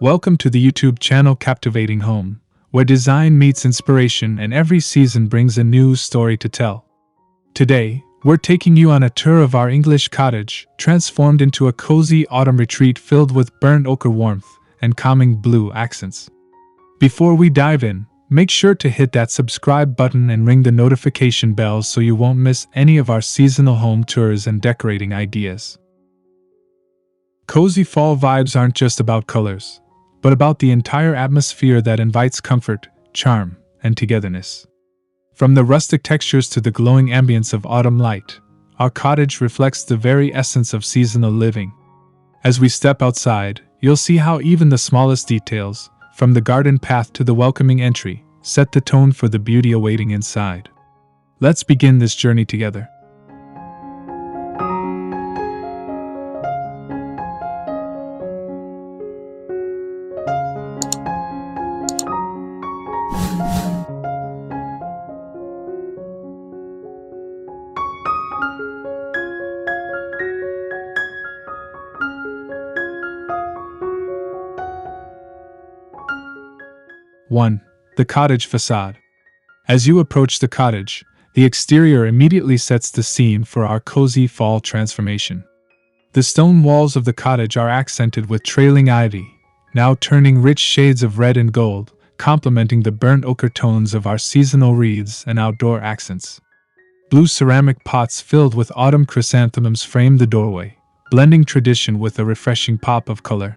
Welcome to the YouTube channel Captivating Home, where design meets inspiration and every season brings a new story to tell. Today, we're taking you on a tour of our English cottage, transformed into a cozy autumn retreat filled with burnt ochre warmth and calming blue accents. Before we dive in, make sure to hit that subscribe button and ring the notification bell so you won't miss any of our seasonal home tours and decorating ideas. Cozy fall vibes aren't just about colors, but about the entire atmosphere that invites comfort, charm, and togetherness. From the rustic textures to the glowing ambience of autumn light, our cottage reflects the very essence of seasonal living. As we step outside, you'll see how even the smallest details, from the garden path to the welcoming entry, set the tone for the beauty awaiting inside. Let's begin this journey together. One, the cottage facade. As you approach the cottage, the exterior immediately sets the scene for our cozy fall transformation. The stone walls of the cottage are accented with trailing ivy, now turning rich shades of red and gold, complementing the burnt ochre tones of our seasonal wreaths and outdoor accents. Blue ceramic pots filled with autumn chrysanthemums frame the doorway, blending tradition with a refreshing pop of color.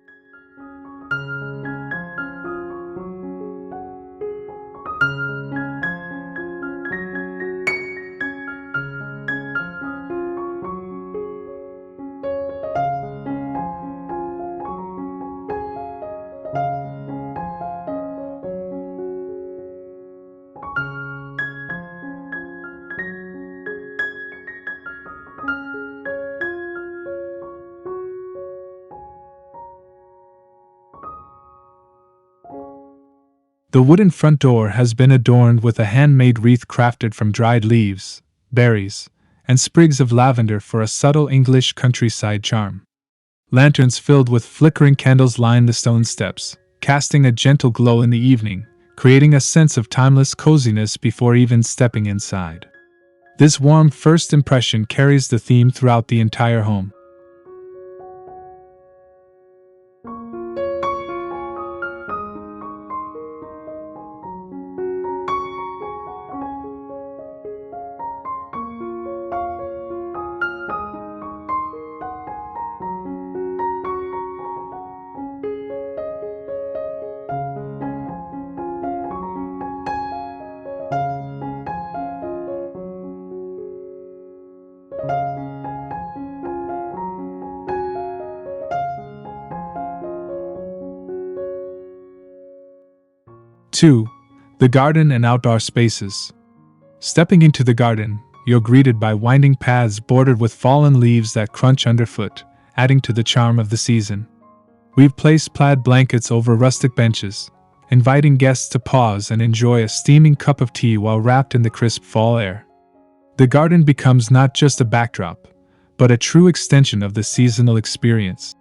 The wooden front door has been adorned with a handmade wreath crafted from dried leaves, berries, and sprigs of lavender for a subtle English countryside charm. Lanterns filled with flickering candles line the stone steps, casting a gentle glow in the evening, creating a sense of timeless coziness before even stepping inside. This warm first impression carries the theme throughout the entire home. Two, the garden and outdoor spaces. Stepping into the garden, you're greeted by winding paths bordered with fallen leaves that crunch underfoot, adding to the charm of the season. We've placed plaid blankets over rustic benches, inviting guests to pause and enjoy a steaming cup of tea while wrapped in the crisp fall air. The garden becomes not just a backdrop, but a true extension of the seasonal experience.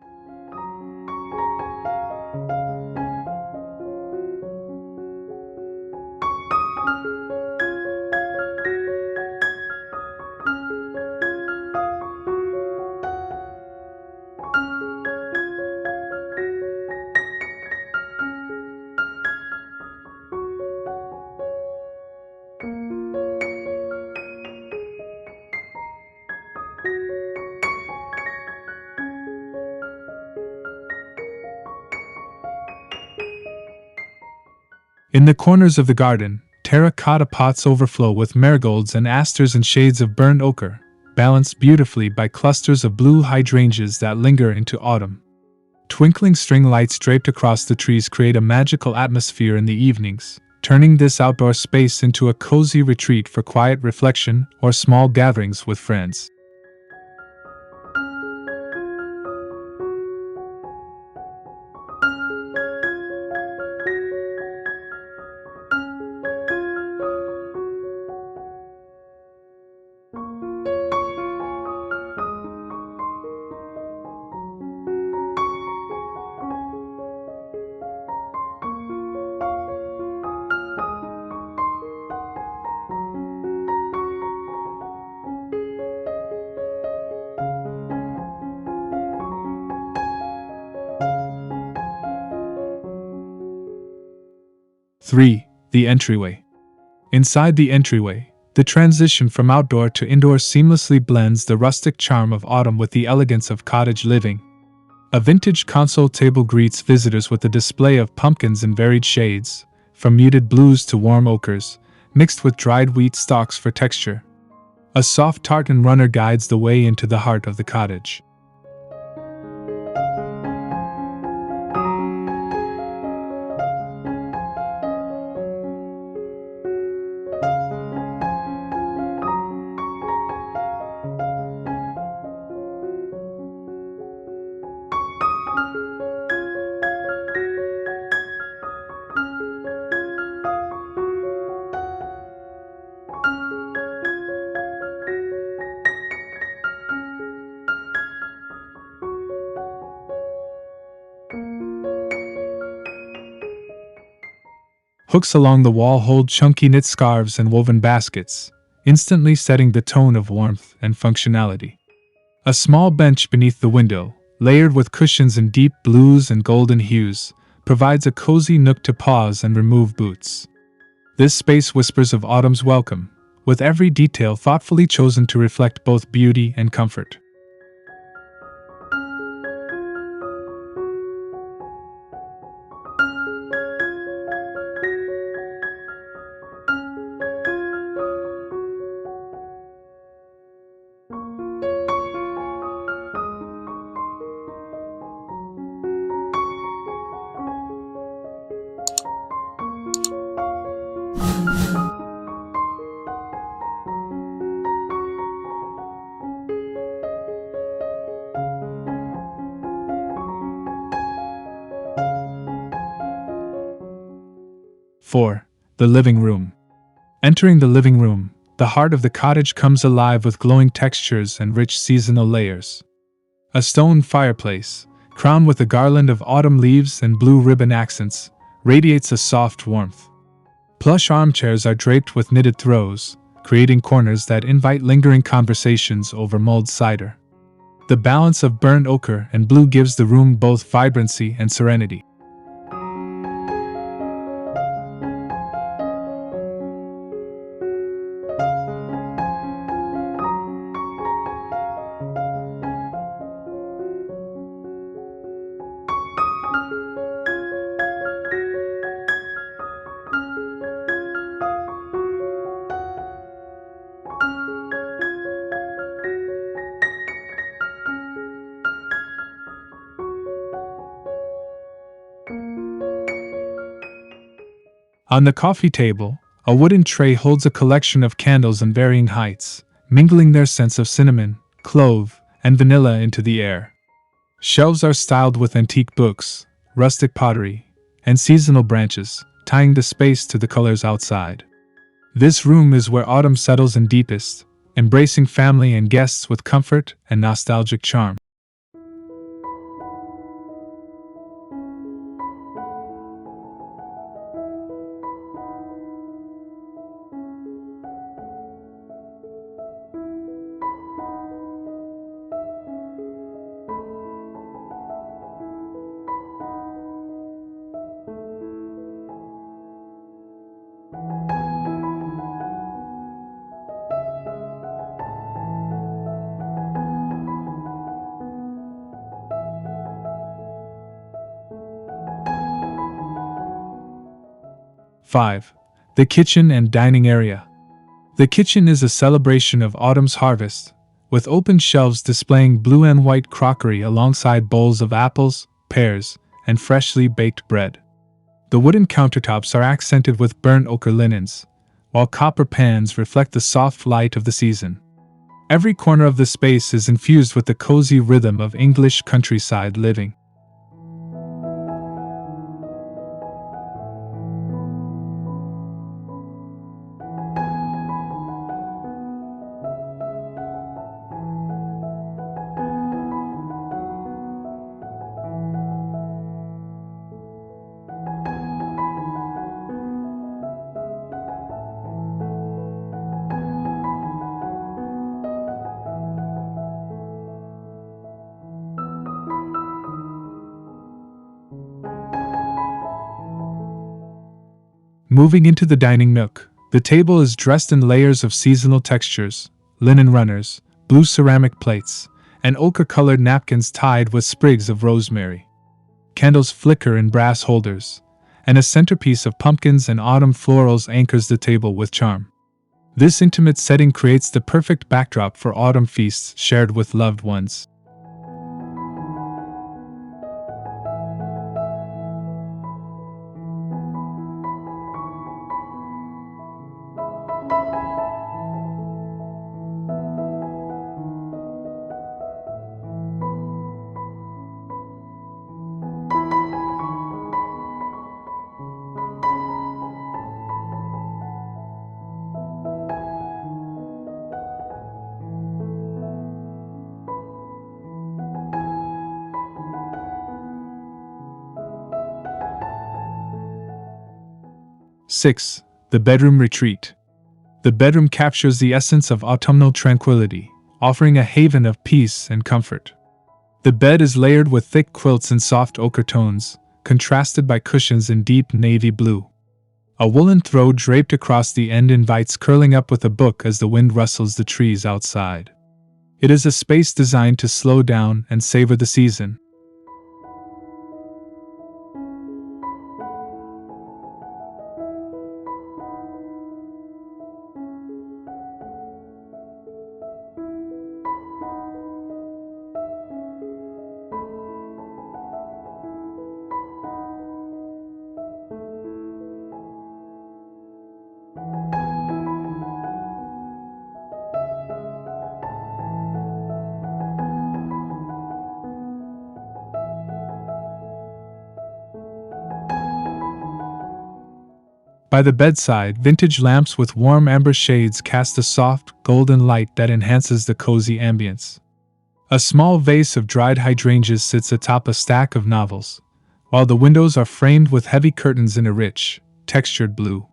In the corners of the garden, terracotta pots overflow with marigolds and asters and shades of burnt ochre, balanced beautifully by clusters of blue hydrangeas that linger into autumn. Twinkling string lights draped across the trees create a magical atmosphere in the evenings, turning this outdoor space into a cozy retreat for quiet reflection or small gatherings with friends. 3. The entryway. Inside the entryway, the transition from outdoor to indoor seamlessly blends the rustic charm of autumn with the elegance of cottage living. A vintage console table greets visitors with a display of pumpkins in varied shades, from muted blues to warm ochres, mixed with dried wheat stalks for texture. A soft tartan runner guides the way into the heart of the cottage. Hooks along the wall hold chunky knit scarves and woven baskets, instantly setting the tone of warmth and functionality. A small bench beneath the window, layered with cushions in deep blues and golden hues, provides a cozy nook to pause and remove boots. This space whispers of autumn's welcome, with every detail thoughtfully chosen to reflect both beauty and comfort. Four. The living room. Entering the living room, the heart of the cottage comes alive with glowing textures and rich seasonal layers. A stone fireplace, crowned with a garland of autumn leaves and blue ribbon accents, radiates a soft warmth. Plush armchairs are draped with knitted throws, creating corners that invite lingering conversations over mulled cider. The balance of burnt ochre and blue gives the room both vibrancy and serenity. 'On the coffee table, a wooden tray holds a collection of candles in varying heights, mingling their scents of cinnamon, clove, and vanilla into the air. Shelves are styled with antique books, rustic pottery, and seasonal branches, tying the space to the colors outside. This room is where autumn settles in deepest, embracing family and guests with comfort and nostalgic charm. Five. The kitchen and dining area. The kitchen is a celebration of autumn's harvest, with open shelves displaying blue and white crockery alongside bowls of apples, pears, and freshly baked bread. The wooden countertops are accented with burnt ochre linens, while copper pans reflect the soft light of the season. Every corner of the space is infused with the cozy rhythm of English countryside living. Moving into the dining nook, the table is dressed in layers of seasonal textures, linen runners, blue ceramic plates, and ochre-colored napkins tied with sprigs of rosemary. Candles flicker in brass holders, and a centerpiece of pumpkins and autumn florals anchors the table with charm. This intimate setting creates the perfect backdrop for autumn feasts shared with loved ones. Six. The bedroom retreat. The bedroom captures the essence of autumnal tranquility, offering a haven of peace and comfort. The bed is layered with thick quilts in soft ochre tones, contrasted by cushions in deep navy blue. A woolen throw draped across the end invites curling up with a book as the wind rustles the trees outside. It is a space designed to slow down and savor the season. By the bedside, vintage lamps with warm amber shades cast a soft, golden light that enhances the cozy ambience. A small vase of dried hydrangeas sits atop a stack of novels, while the windows are framed with heavy curtains in a rich, textured blue.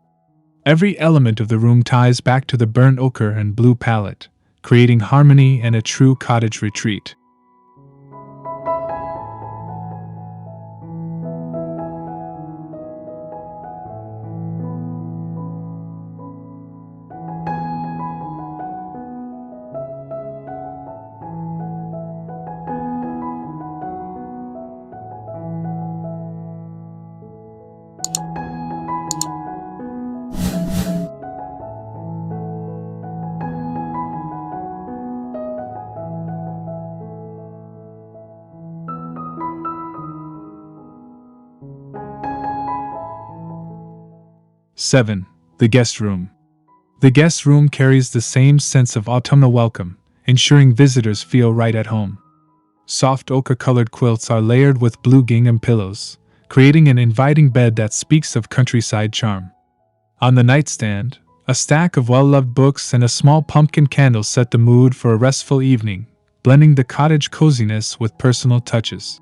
Every element of the room ties back to the burnt ochre and blue palette, creating harmony and a true cottage retreat. Seven. The guest room. The guest room carries the same sense of autumnal welcome, ensuring visitors feel right at home. Soft ochre-colored quilts are layered with blue gingham pillows, creating an inviting bed that speaks of countryside charm. On the nightstand, a stack of well-loved books and a small pumpkin candle set the mood for a restful evening, blending the cottage coziness with personal touches.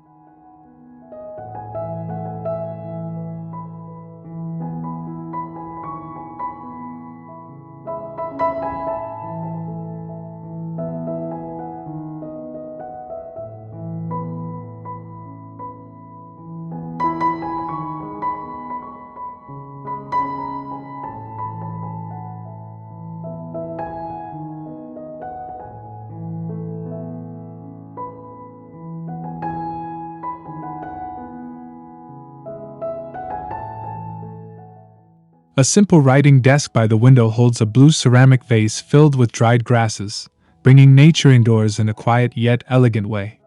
A simple writing desk by the window holds a blue ceramic vase filled with dried grasses, bringing nature indoors in a quiet yet elegant way.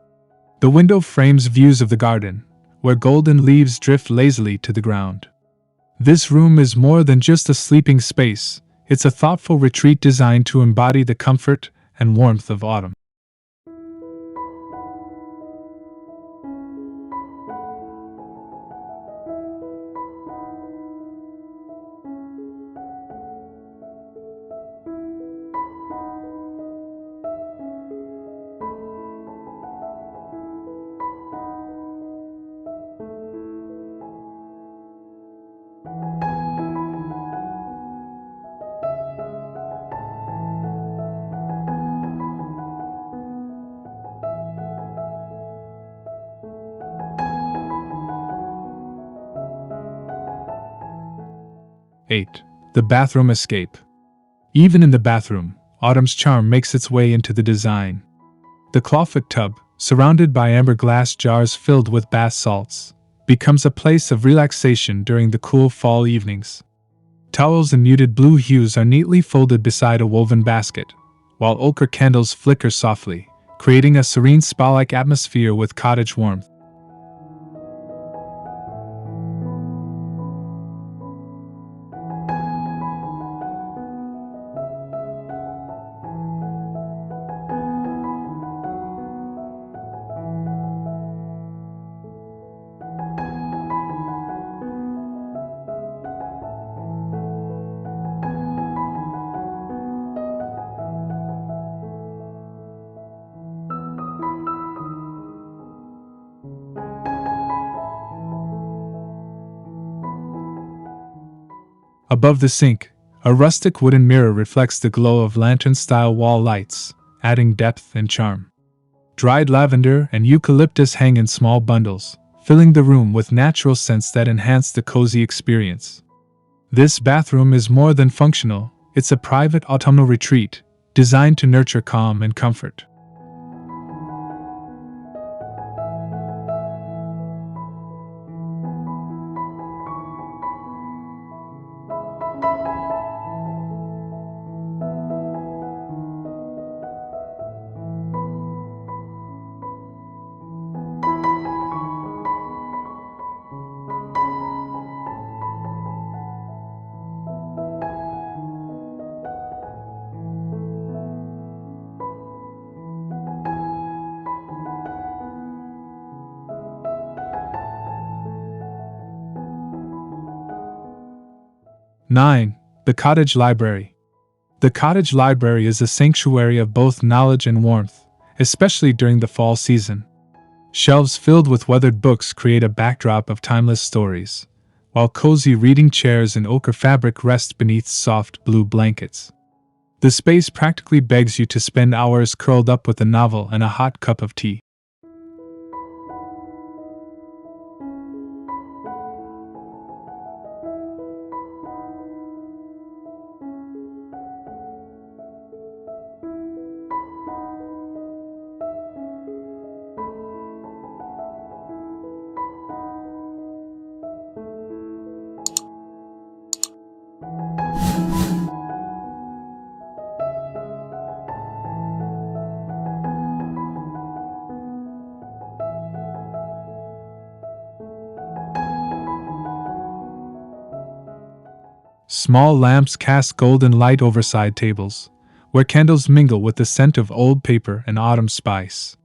The window frames views of the garden, where golden leaves drift lazily to the ground. This room is more than just a sleeping space, it's a thoughtful retreat designed to embody the comfort and warmth of autumn. 8. The bathroom escape. Even in the bathroom, autumn's charm makes its way into the design. The clawfoot tub, surrounded by amber glass jars filled with bath salts, becomes a place of relaxation during the cool fall evenings. Towels in muted blue hues are neatly folded beside a woven basket, while ochre candles flicker softly, creating a serene spa-like atmosphere with cottage warmth. Above the sink, a rustic wooden mirror reflects the glow of lantern-style wall lights, adding depth and charm. Dried lavender and eucalyptus hang in small bundles, filling the room with natural scents that enhance the cozy experience. This bathroom is more than functional, it's a private autumnal retreat, designed to nurture calm and comfort. Nine. The Cottage Library. The cottage library is a sanctuary of both knowledge and warmth, especially during the fall season. Shelves filled with weathered books create a backdrop of timeless stories, while cozy reading chairs in ochre fabric rest beneath soft blue blankets. The space practically begs you to spend hours curled up with a novel and a hot cup of tea. Small lamps cast golden light over side tables, where candles mingle with the scent of old paper and autumn spice.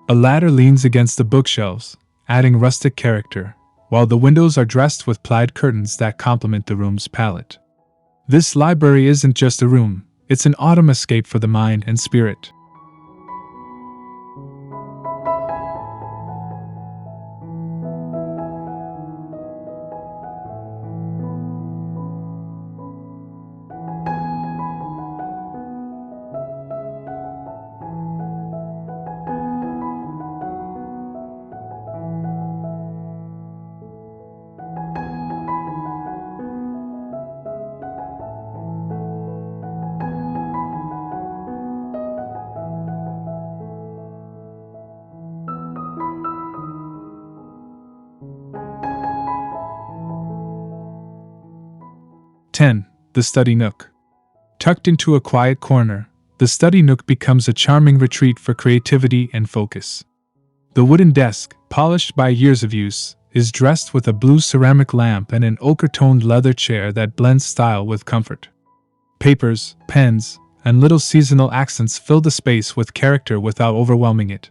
A ladder leans against the bookshelves, adding rustic character, while the windows are dressed with plaid curtains that complement the room's palette. This library isn't just a room, it's an autumn escape for the mind and spirit. "10. The Study Nook. Tucked into a quiet corner, the study nook becomes a charming retreat for creativity and focus. The wooden desk, polished by years of use, is dressed with a blue ceramic lamp and an ochre-toned leather chair that blends style with comfort. Papers, pens, and little seasonal accents fill the space with character without overwhelming it.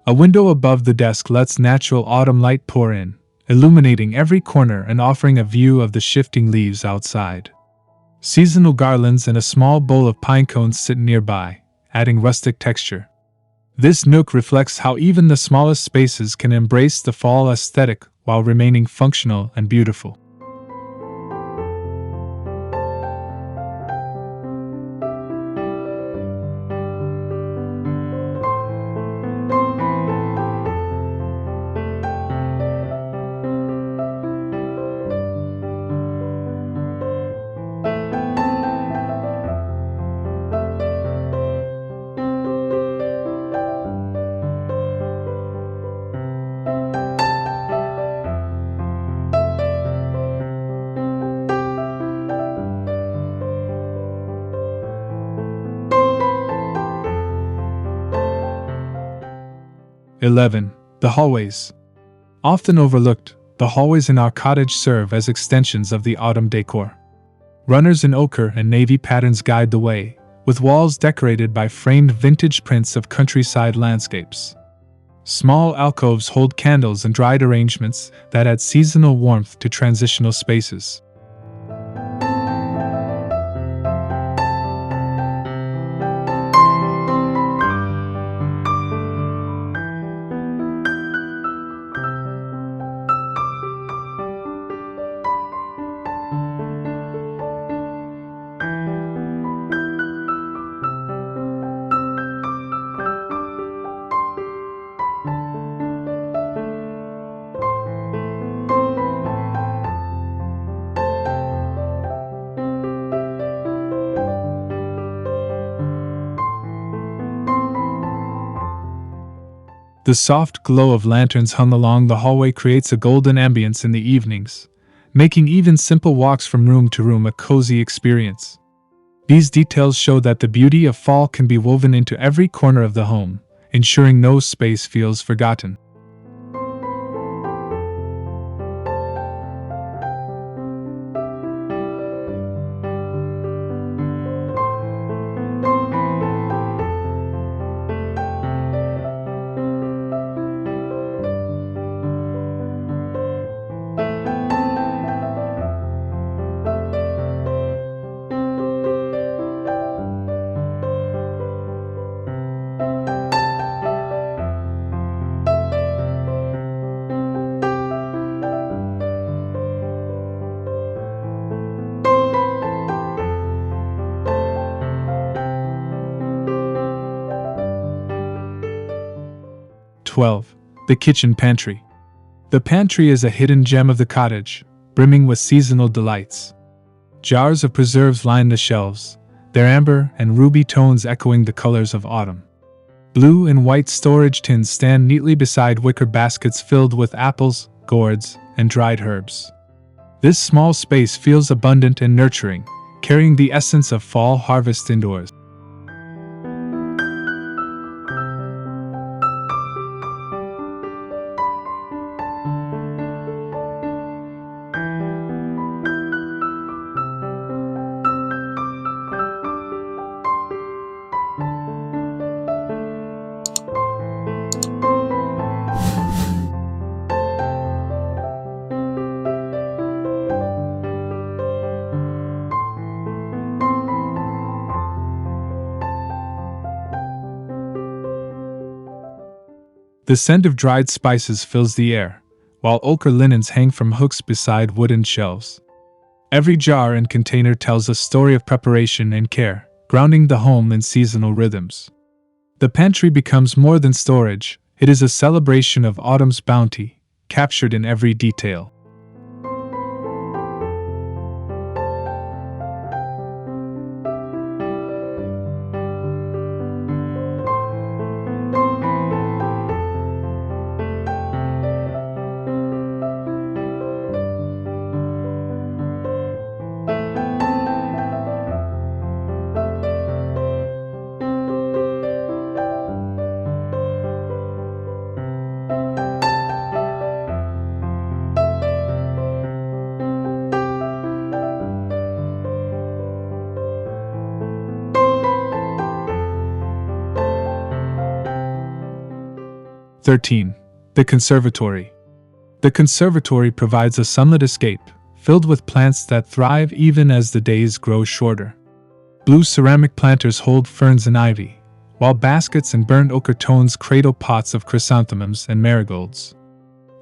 A window above the desk lets natural autumn light pour in, illuminating every corner and offering a view of the shifting leaves outside. Seasonal garlands and a small bowl of pine cones sit nearby, adding rustic texture. This nook reflects how even the smallest spaces can embrace the fall aesthetic while remaining functional and beautiful. (11) The hallways. Often overlooked, the hallways in our cottage serve as extensions of the autumn decor. Runners in ochre and navy patterns guide the way, with walls decorated by framed vintage prints of countryside landscapes. Small alcoves hold candles and dried arrangements that add seasonal warmth to transitional spaces. The soft glow of lanterns hung along the hallway creates a golden ambience in the evenings, making even simple walks from room to room a cozy experience. These details show that the beauty of fall can be woven into every corner of the home, ensuring no space feels forgotten. (12) The kitchen pantry. The pantry is a hidden gem of the cottage, brimming with seasonal delights. Jars of preserves line the shelves, their amber and ruby tones echoing the colors of autumn. Blue and white storage tins stand neatly beside wicker baskets filled with apples, gourds, and dried herbs. This small space feels abundant and nurturing, carrying the essence of fall harvest indoors. The scent of dried spices fills the air, while ochre linens hang from hooks beside wooden shelves. Every jar and container tells a story of preparation and care, grounding the home in seasonal rhythms. The pantry becomes more than storage, it is a celebration of autumn's bounty, captured in every detail. 13. The conservatory. The conservatory provides a sunlit escape, filled with plants that thrive even as the days grow shorter. Blue ceramic planters hold ferns and ivy, while baskets and burnt ochre tones cradle pots of chrysanthemums and marigolds.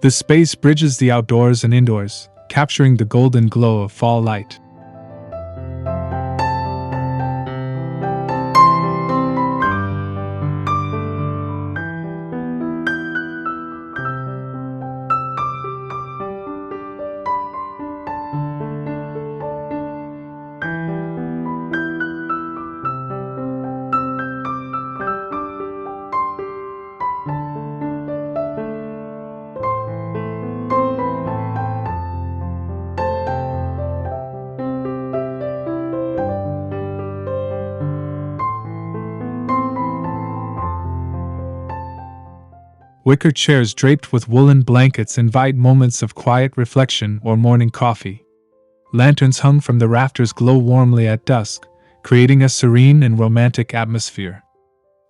The space bridges the outdoors and indoors, capturing the golden glow of fall light. Wicker chairs draped with woolen blankets invite moments of quiet reflection or morning coffee. Lanterns hung from the rafters glow warmly at dusk, creating a serene and romantic atmosphere.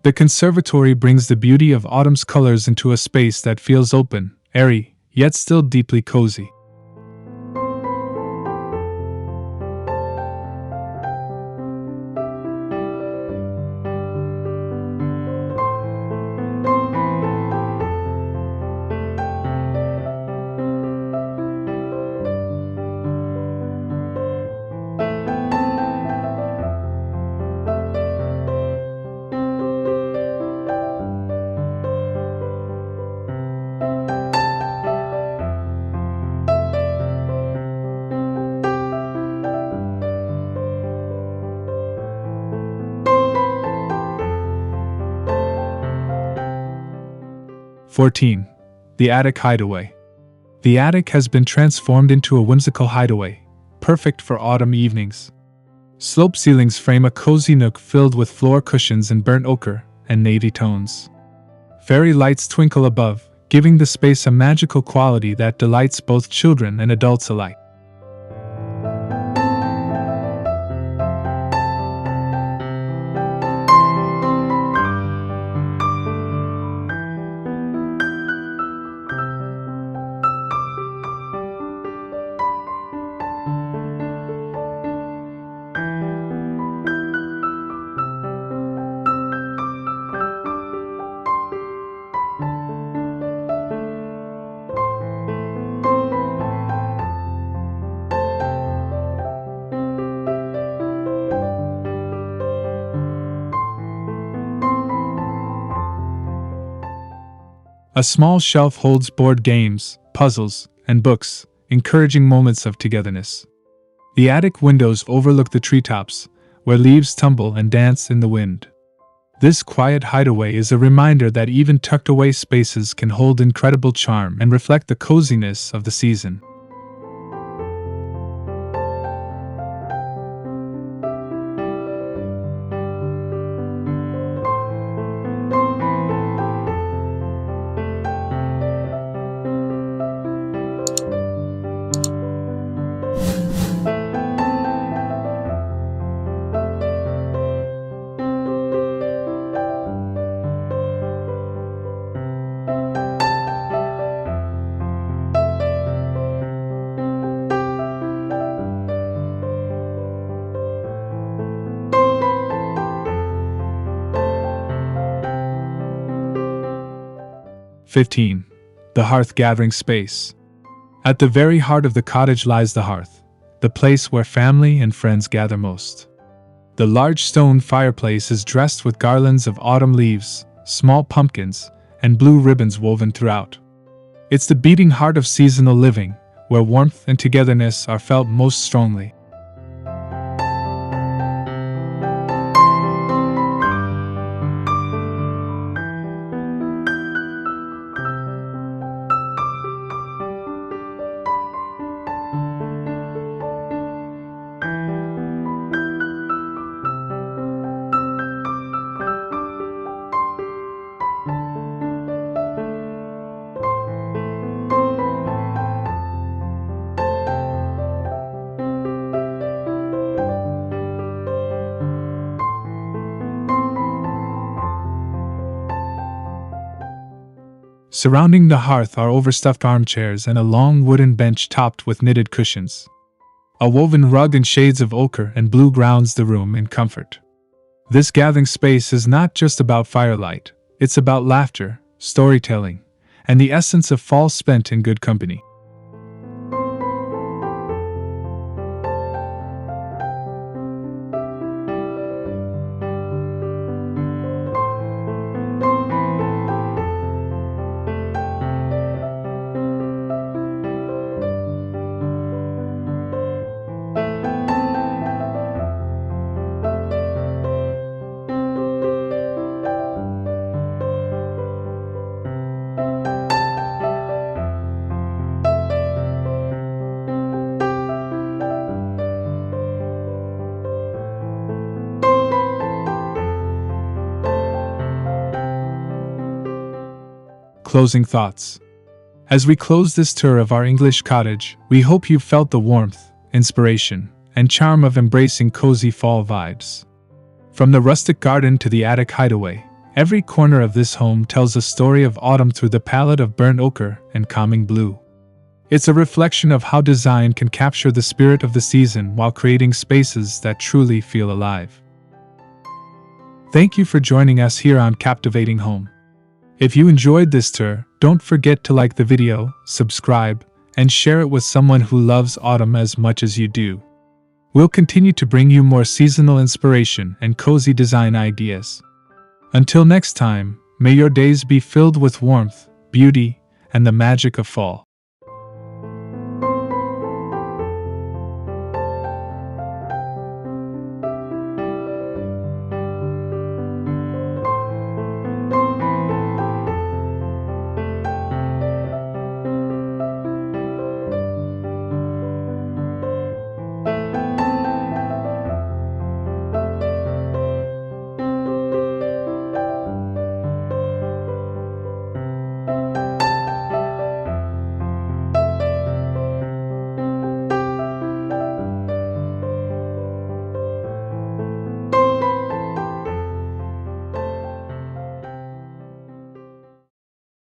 The conservatory brings the beauty of autumn's colors into a space that feels open, airy, yet still deeply cozy. "14. The attic hideaway. The attic has been transformed into a whimsical hideaway, perfect for autumn evenings. Slope ceilings frame a cozy nook filled with floor cushions in burnt ochre and navy tones. Fairy lights twinkle above, giving the space a magical quality that delights both children and adults alike. A small shelf holds board games, puzzles, and books, encouraging moments of togetherness. The attic windows overlook the treetops, where leaves tumble and dance in the wind. This quiet hideaway is a reminder that even tucked away spaces can hold incredible charm and reflect the coziness of the season. "15. The hearth gathering space. At the very heart of the cottage lies the hearth, the place where family and friends gather most. The large stone fireplace is dressed with garlands of autumn leaves, small pumpkins, and blue ribbons woven throughout. It's the beating heart of seasonal living, where warmth and togetherness are felt most strongly. Surrounding the hearth are overstuffed armchairs and a long wooden bench topped with knitted cushions. A woven rug in shades of ochre and blue grounds the room in comfort. This gathering space is not just about firelight, it's about laughter, storytelling, and the essence of fall spent in good company. Closing thoughts. As we close this tour of our English cottage, we hope you felt the warmth, inspiration, and charm of embracing cozy fall vibes. From the rustic garden to the attic hideaway, every corner of this home tells a story of autumn through the palette of burnt ochre and calming blue. It's a reflection of how design can capture the spirit of the season while creating spaces that truly feel alive. Thank you for joining us here on Captivating Home. If you enjoyed this tour, don't forget to like the video, subscribe, and share it with someone who loves autumn as much as you do. We'll continue to bring you more seasonal inspiration and cozy design ideas. Until next time, may your days be filled with warmth, beauty, and the magic of fall.